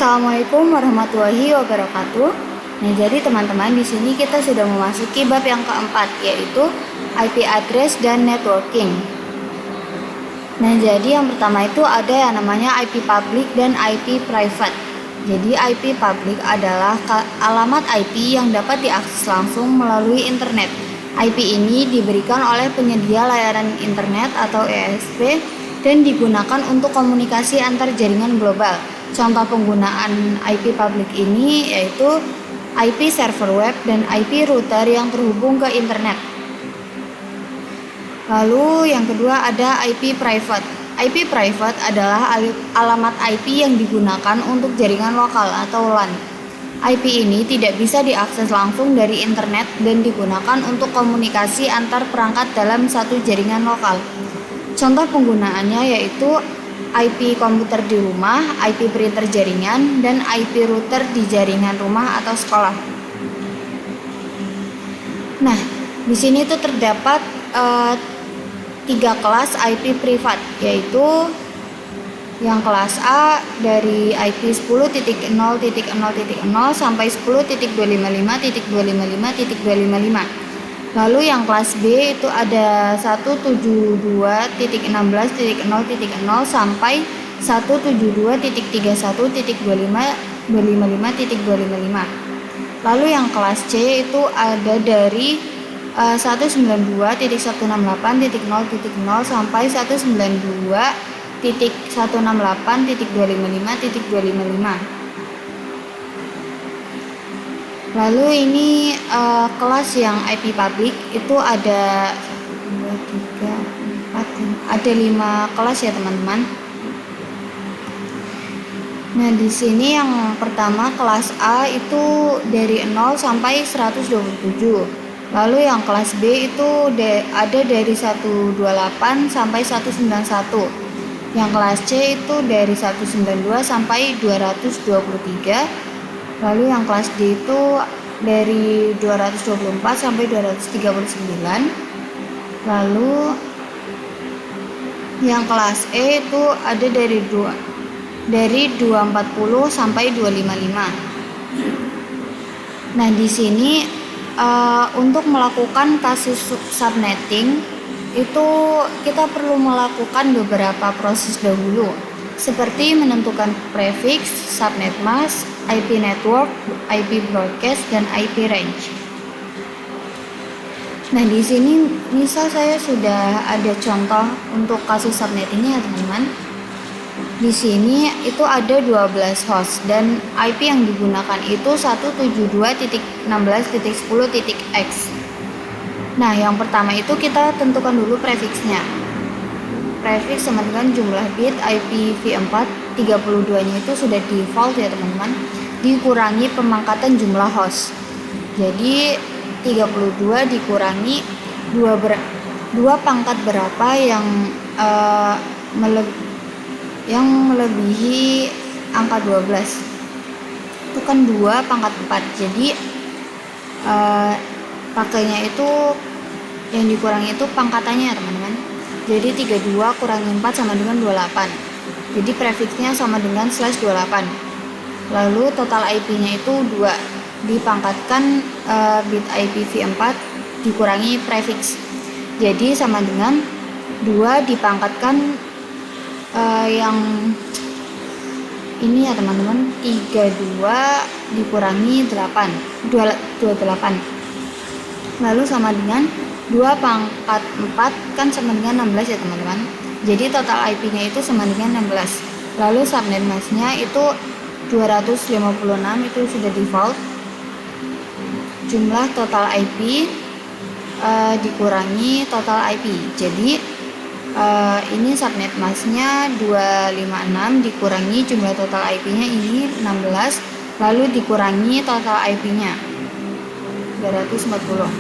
Assalamualaikum warahmatullahi wabarakatuh. Nah, jadi teman-teman, di sini kita sudah memasuki bab yang keempat, yaitu IP address dan networking. Nah, jadi yang pertama itu ada yang namanya IP public dan IP private. Jadi IP public adalah alamat IP yang dapat diakses langsung melalui internet. IP ini diberikan oleh penyedia layanan internet atau ISP dan digunakan untuk komunikasi antar jaringan global. Contoh penggunaan IP public ini yaitu IP server web dan IP router yang terhubung ke internet. Lalu yang kedua ada IP private. IP private adalah alamat IP yang digunakan untuk jaringan lokal atau LAN. IP ini tidak bisa diakses langsung dari internet dan digunakan untuk komunikasi antar perangkat dalam satu jaringan lokal. Contoh penggunaannya yaitu IP komputer di rumah, IP printer jaringan, dan IP router di jaringan rumah atau sekolah. Nah, di sini tuh terdapat 3 kelas IP privat, yaitu yang kelas A dari IP 10.0.0.0 sampai 10.255.255.255. Lalu yang kelas B itu ada 172.16.0.0 sampai 172.31.25.255.255. Lalu yang kelas C itu ada dari 192.168.0.0 sampai 192.168.255.255. Lalu ini kelas yang IP public itu ada 2, 3, 4, ada 5 kelas ya teman-teman. Nah, di sini yang pertama kelas A itu dari 0 sampai 127. Lalu yang kelas B itu ada dari 128 sampai 191. Yang kelas C itu dari 192 sampai 223. Lalu yang kelas D itu dari 224 sampai 239. Lalu yang kelas E itu ada dari 240 sampai 255. Nah, di sini untuk melakukan kasus subnetting itu kita perlu melakukan beberapa proses dahulu, seperti menentukan prefix, subnet mask, IP network, IP broadcast, dan IP range. Nah, di sini misal saya sudah ada contoh untuk kasus subnettingnya, teman-teman. Di sini itu ada 12 host dan IP yang digunakan itu 172.16.10.x. Nah, yang pertama itu kita tentukan dulu prefixnya. Prefix sama dengan jumlah bit IPv4 32-nya itu sudah default ya teman-teman, dikurangi pemangkatan jumlah host. Jadi 32 dikurangi 2 pangkat berapa yang melebihi angka 12. Itu kan 2 pangkat 4. Jadi pakainya itu yang dikurangi itu pangkatannya ya teman-teman. Jadi 32 kurangi 4 sama dengan 28. Jadi prefixnya sama dengan /28. Lalu total IP-nya itu 2. Dipangkatkan bit IPv4 dikurangi prefix. Jadi sama dengan 2 dipangkatkan yang ini ya teman-teman, 32 dikurangi 28. Lalu sama dengan 2 pangkat 4 kan sama dengan 16 ya teman-teman. Jadi total IP-nya itu sama dengan 16. Lalu subnet mask-nya itu 256, itu sudah default. Jumlah total IP dikurangi total IP. Jadi ini subnet mask-nya 256 dikurangi jumlah total IP-nya ini 16, lalu dikurangi total IP-nya 240.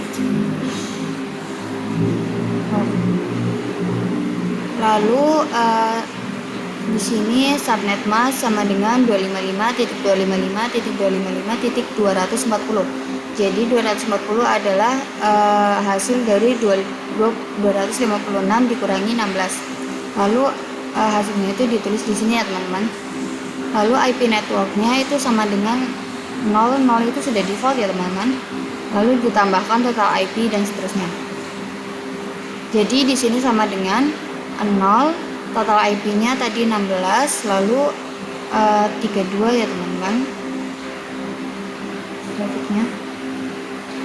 Lalu di sini subnet mask sama dengan 255.255.255.240. Jadi 240 adalah hasil dari 256 dikurangi 16. Lalu hasilnya itu ditulis di sini ya teman-teman. Lalu IP networknya itu sama dengan 0 itu sudah default ya teman-teman. Lalu ditambahkan total IP dan seterusnya. Jadi di sini sama dengan 0, total IP-nya tadi 16, lalu 32 ya teman-teman grafiknya.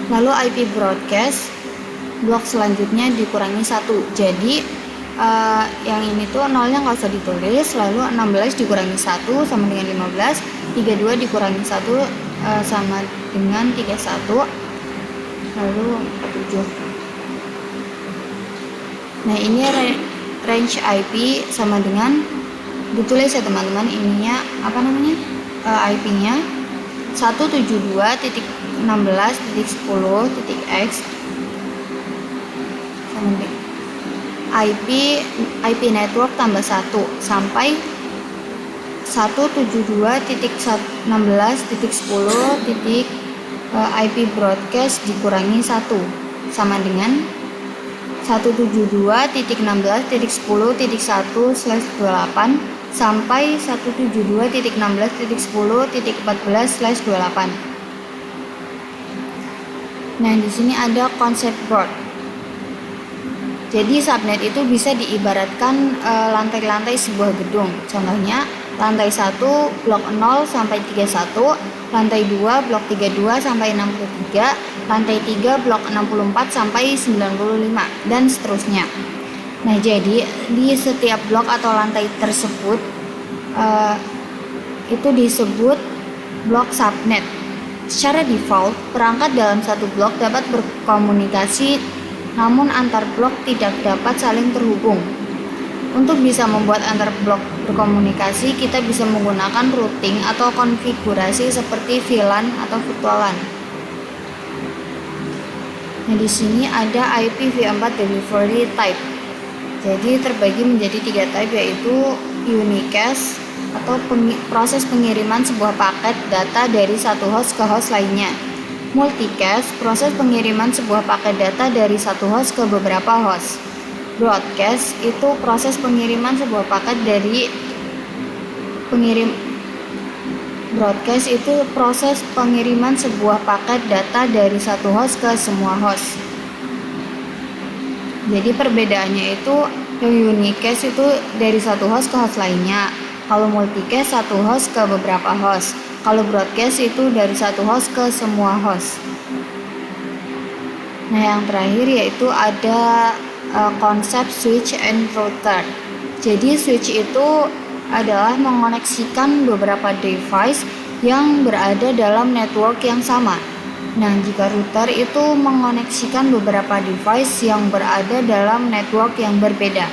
Lalu IP broadcast blok selanjutnya dikurangi 1. Jadi yang ini tuh nolnya nggak usah ditulis, lalu 16 dikurangi 1 sama dengan 15, 32 dikurangi 1 sama dengan 31, lalu 47. Nah ini range IP sama dengan, ditulis ya teman-teman, ininya apa namanya, IP-nya 172.16.10.x sama dengan IP network tambah 1 sampai 172.16.10 IP broadcast dikurangi 1 sama dengan 172.16.10.1/28 sampai 172.16.10.14/28. Nah, di sini ada konsep board. Jadi subnet itu bisa diibaratkan lantai-lantai sebuah gedung. Contohnya lantai 1 blok 0 sampai 31, lantai 2 blok 32 sampai 63, lantai 3 blok 64 sampai 95 dan seterusnya. Nah, jadi di setiap blok atau lantai tersebut itu disebut blok subnet. Secara default, perangkat dalam satu blok dapat berkomunikasi namun antar blok tidak dapat saling terhubung. Untuk bisa membuat antar blok berkomunikasi, kita bisa menggunakan routing atau konfigurasi seperti VLAN atau virtual LAN. Nah, di sini ada IPv4 delivery type. Jadi terbagi menjadi 3 type, yaitu unicast atau proses pengiriman sebuah paket data dari satu host ke host lainnya. Multicast, proses pengiriman sebuah paket data dari satu host ke beberapa host. Broadcast itu proses pengiriman sebuah paket dari broadcast itu proses pengiriman sebuah paket data dari satu host ke semua host. Jadi perbedaannya itu yang unicast itu dari satu host ke host lainnya. Kalau multicast satu host ke beberapa host. Kalau broadcast itu dari satu host ke semua host. Nah, yang terakhir yaitu ada konsep switch and router. Jadi switch itu adalah mengoneksikan beberapa device yang berada dalam network yang sama. Nah, jika router itu mengoneksikan beberapa device yang berada dalam network yang berbeda.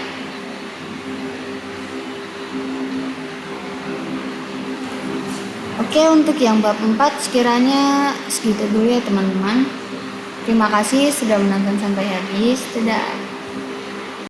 Oke, untuk yang bab 4 sekiranya segitu dulu ya teman-teman. Terima kasih sudah menonton sampai habis. Dadah.